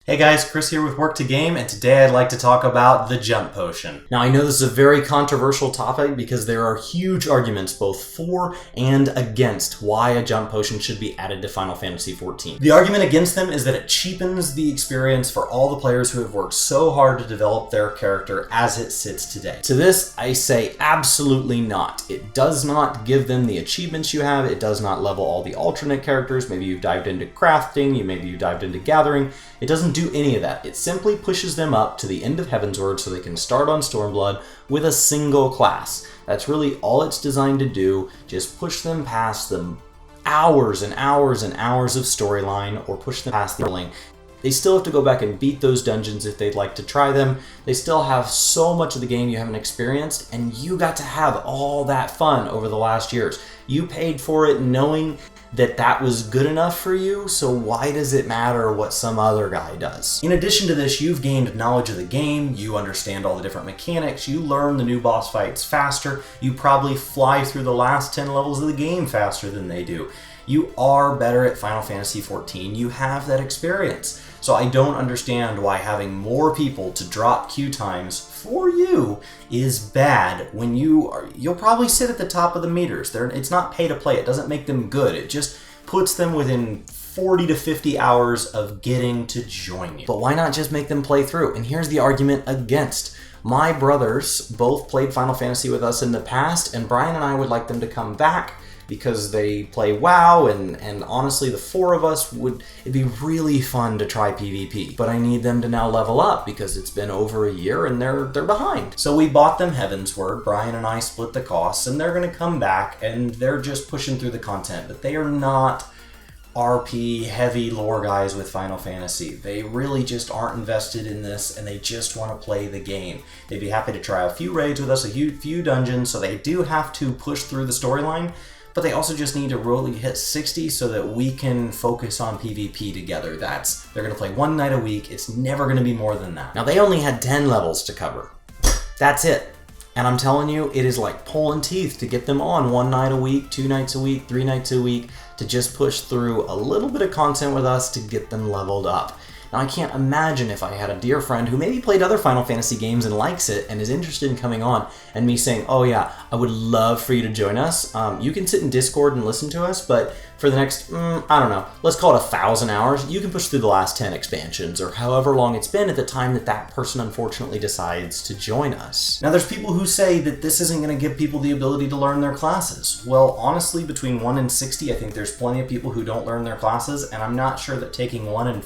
Hey guys, Chris here with Work to Game, and today I'd like to talk about the jump potion. Now I know this is a very controversial topic because there are huge arguments both for and against why a jump potion should be added to Final Fantasy XIV. The argument against them is that it cheapens the experience for all the players who have worked so hard to develop their character as it sits today. To this, I say absolutely not. It does not give them the achievements you have, it does not level all the alternate characters. Maybe you've dived into crafting, maybe you dived into gathering. It doesn't do any of that. It simply pushes them up to the end of Heavensward so they can start on Stormblood with a single class. That's really all it's designed to do, just push them past the hours and hours and hours of storyline, or push them past the leveling. They still have to go back and beat those dungeons if they'd like to try them. They still have so much of the game you haven't experienced, and you got to have all that fun over the last years. You paid for it knowing that that was good enough for you, so why does it matter what some other guy does? In addition to this, you've gained knowledge of the game, you understand all the different mechanics, you learn the new boss fights faster, you probably fly through the last 10 levels of the game faster than they do. You are better at Final Fantasy XIV, you have that experience. So I don't understand why having more people to drop queue times for you is bad when you'll probably sit at the top of the meters. It's not pay to play, it doesn't make them good, it just puts them within 40 to 50 hours of getting to join you. But why not just make them play through? And here's the argument against. My brothers both played Final Fantasy with us in the past, and Brian and I would like them to come back because they play WoW, and honestly the four of us it'd be really fun to try PvP. But I need them to now level up because it's been over a year and they're behind. So we bought them Heavensward, Brian and I split the costs, and they're gonna come back and they're just pushing through the content, but they are not RP heavy lore guys with Final Fantasy. They really just aren't invested in this and they just want to play the game. They'd be happy to try a few raids with us, a few dungeons, so they do have to push through the storyline, but they also just need to really hit 60 so that we can focus on PvP together. They're going to play one night a week. It's never going to be more than that. Now, they only had 10 levels to cover. That's it. And I'm telling you, it is like pulling teeth to get them on one night a week, 2 nights a week, 3 nights a week, to just push through a little bit of content with us to get them leveled up. Now, I can't imagine if I had a dear friend who maybe played other Final Fantasy games and likes it and is interested in coming on, and me saying, oh yeah, I would love for you to join us. You can sit in Discord and listen to us, but for the next, I don't know, let's call it 1,000 hours, you can push through the last 10 expansions, or however long it's been at the time that that person unfortunately decides to join us. Now, there's people who say that this isn't going to give people the ability to learn their classes. Well, honestly, between 1 and 60, I think there's plenty of people who don't learn their classes, and I'm not sure that taking 1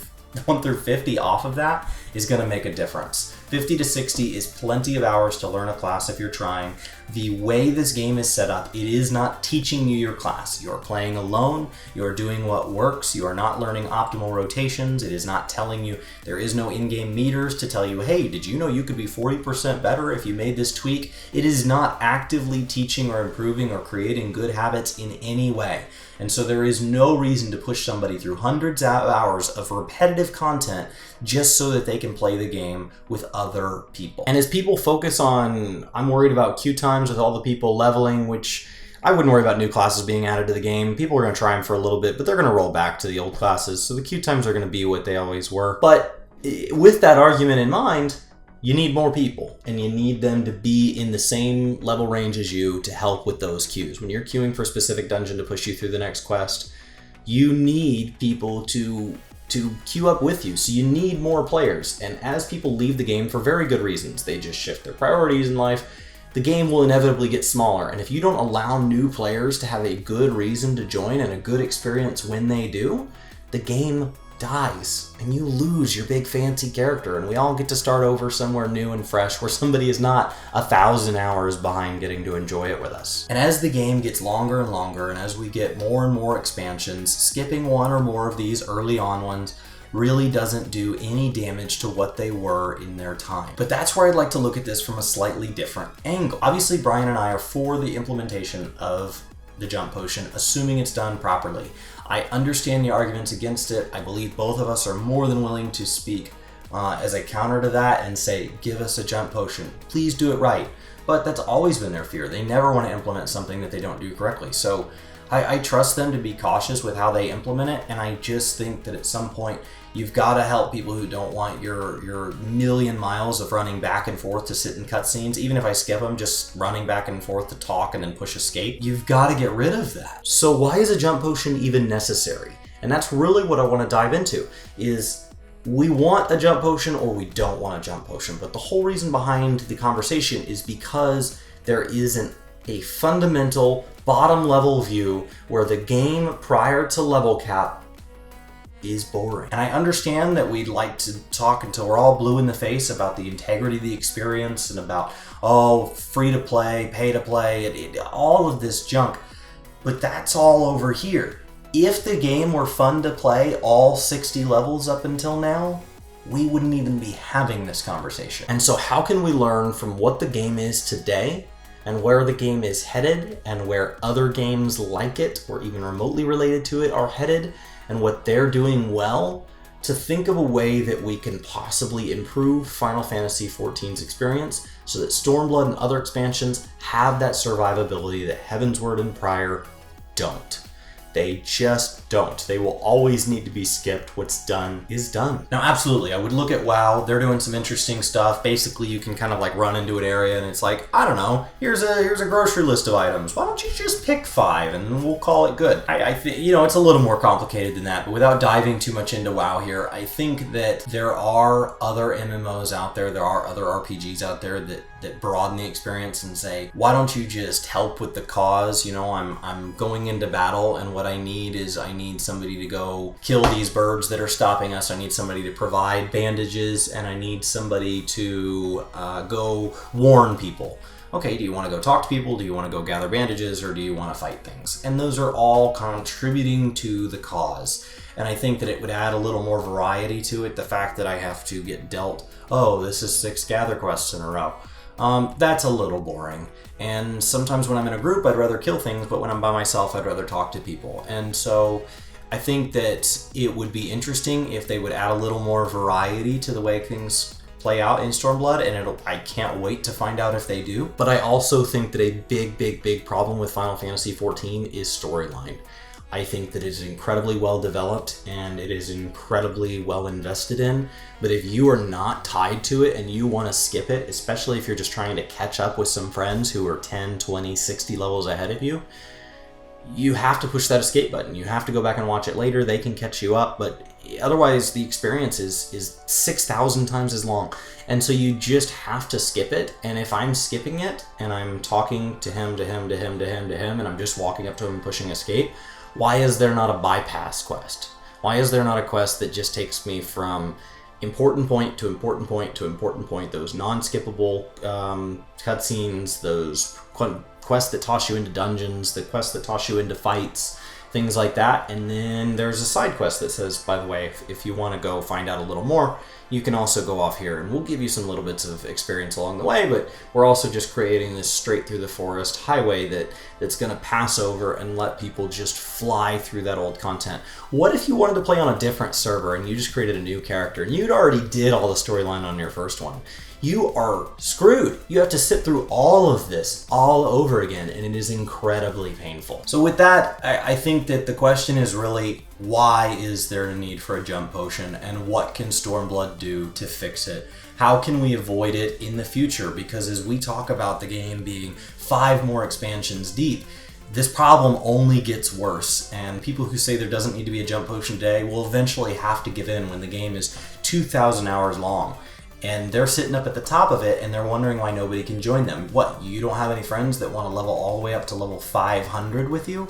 through 50 off of that is going to make a difference. 50 to 60 is plenty of hours to learn a class if you're trying. The way this game is set up, it is not teaching you your class. You're playing alone, you're doing what works, you are not learning optimal rotations, it is not telling you, there is no in-game meters to tell you, hey, did you know you could be 40% better if you made this tweak? It is not actively teaching or improving or creating good habits in any way. And so there is no reason to push somebody through hundreds of hours of repetitive content just so that they can play the game with other people. And as people focus on, I'm worried about queue times with all the people leveling, which I wouldn't worry about new classes being added to the game. People are going to try them for a little bit, but they're going to roll back to the old classes, so the queue times are going to be what they always were. But with that argument in mind, you need more people, and you need them to be in the same level range as you to help with those queues. When you're queuing for a specific dungeon to push you through the next quest, you need people to queue up with you, so you need more players. And as people leave the game for very good reasons, they just shift their priorities in life, the game will inevitably get smaller. And if you don't allow new players to have a good reason to join and a good experience when they do, the game dies and you lose your big fancy character, and we all get to start over somewhere new and fresh where somebody is not 1,000 hours behind getting to enjoy it with us. And as the game gets longer and longer, and as we get more and more expansions, skipping one or more of these early on ones really doesn't do any damage to what they were in their time. But that's where I'd like to look at this from a slightly different angle. Obviously, Brian and I are for the implementation of the jump potion, assuming it's done properly. I understand the arguments against it. I believe both of us are more than willing to speak as a counter to that and say, give us a jump potion. Please do it right. But that's always been their fear. They never want to implement something that they don't do correctly. So I trust them to be cautious with how they implement it, and I just think that at some point You've got to help people who don't want your million miles of running back and forth to sit in cutscenes. Even if I skip them, just running back and forth to talk and then push escape. You've got to get rid of that. So why is a jump potion even necessary? And that's really what I want to dive into, is we want a jump potion or we don't want a jump potion. But the whole reason behind the conversation is because there isn't a fundamental bottom level view where the game prior to level cap is boring. And I understand that we'd like to talk until we're all blue in the face about the integrity of the experience and about, oh, free to play, pay to play, all of this junk. But that's all over here. If the game were fun to play all 60 levels up until now, we wouldn't even be having this conversation. And so how can we learn from what the game is today and where the game is headed and where other games like it or even remotely related to it are headed and what they're doing well, to think of a way that we can possibly improve Final Fantasy XIV's experience so that Stormblood and other expansions have that survivability that Heavensward and Prior don't. They just don't. They will always need to be skipped. What's done is done. Now, absolutely, I would look at WoW. They're doing some interesting stuff. Basically, you can kind of like run into an area and it's like, I don't know, here's a grocery list of items. Why don't you just pick 5 and we'll call it good? I think, you know, it's a little more complicated than that, but without diving too much into WoW here, I think that there are other MMOs out there, there are other RPGs out there that broaden the experience and say, why don't you just help with the cause? You know, I'm going into battle and what I need is I need somebody to go kill these birds that are stopping us. I need somebody to provide bandages and I need somebody to go warn people. Okay, do you want to go talk to people? Do you want to go gather bandages or do you want to fight things? And those are all contributing to the cause. And I think that it would add a little more variety to it. The fact that I have to get dealt, oh, this is 6 gather quests in a row. That's a little boring. And sometimes when I'm in a group, I'd rather kill things, but when I'm by myself, I'd rather talk to people. And so I think that it would be interesting if they would add a little more variety to the way things play out in Stormblood, and I can't wait to find out if they do. But I also think that a big problem with Final Fantasy XIV is storyline. I think that it is incredibly well developed and it is incredibly well invested in, but if you are not tied to it and you want to skip it, especially if you're just trying to catch up with some friends who are 10, 20, 60 levels ahead of you, you have to push that escape button. You have to go back and watch it later. They can catch you up, but otherwise the experience is 6,000 times as long. And so you just have to skip it. And if I'm skipping it and I'm talking to him, and I'm just walking up to him and pushing escape, why is there not a bypass quest? Why is there not a quest that just takes me from important point to important point to important point, those non-skippable cutscenes, those quests that toss you into dungeons, the quests that toss you into fights, things like that. And then there's a side quest that says, by the way, if you want to go find out a little more, you can also go off here and we'll give you some little bits of experience along the way, but we're also just creating this straight through the forest highway that's going to pass over and let people just fly through that old content. What if you wanted to play on a different server and you just created a new character and you'd already did all the storyline on your first one? You are screwed. You have to sit through all of this all over again, and it is incredibly painful. So with that, I think that the question is really, why is there a need for a jump potion, and what can Stormblood do to fix it? How can we avoid it in the future? Because as we talk about the game being 5 more expansions deep, this problem only gets worse, and people who say there doesn't need to be a jump potion today will eventually have to give in when the game is 2,000 hours long. And they're sitting up at the top of it and they're wondering why nobody can join them. What, you don't have any friends that want to level all the way up to level 500 with you?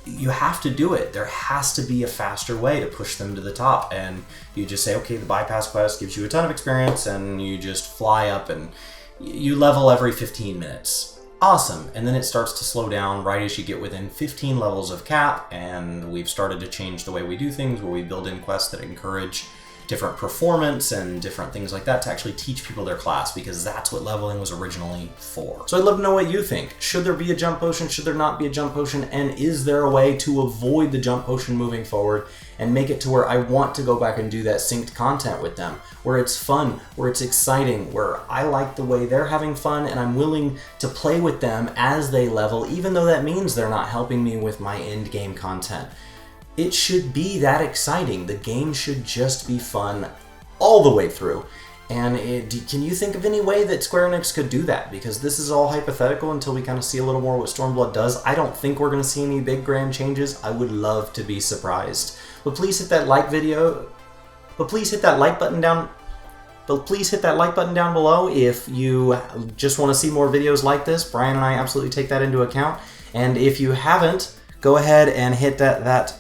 You have to do it. There has to be a faster way to push them to the top. And you just say, okay, the bypass quest gives you a ton of experience and you just fly up and you level every 15 minutes. Awesome. And then it starts to slow down right as you get within 15 levels of cap, and we've started to change the way we do things, where we build in quests that encourage different performance and different things like that to actually teach people their class, because that's what leveling was originally for. So I'd love to know what you think. Should there be a jump potion? Should there not be a jump potion? And is there a way to avoid the jump potion moving forward and make it to where I want to go back and do that synced content with them, where it's fun, where it's exciting, where I like the way they're having fun and I'm willing to play with them as they level, even though that means they're not helping me with my end game content? it should be that exciting. The game should just be fun all the way through. And can you think of any way that Square Enix could do that? Because this is all hypothetical until we kind of see a little more what Stormblood does. I don't think we're going to see any big grand changes. I would love to be surprised. But please hit that like button down. But please hit that like button down below if you just want to see more videos like this. Brian and I absolutely take that into account. And if you haven't, go ahead and hit that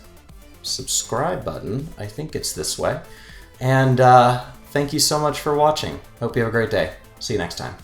subscribe button. I think it's this way. And thank you so much for watching. Hope you have a great day. See you next time.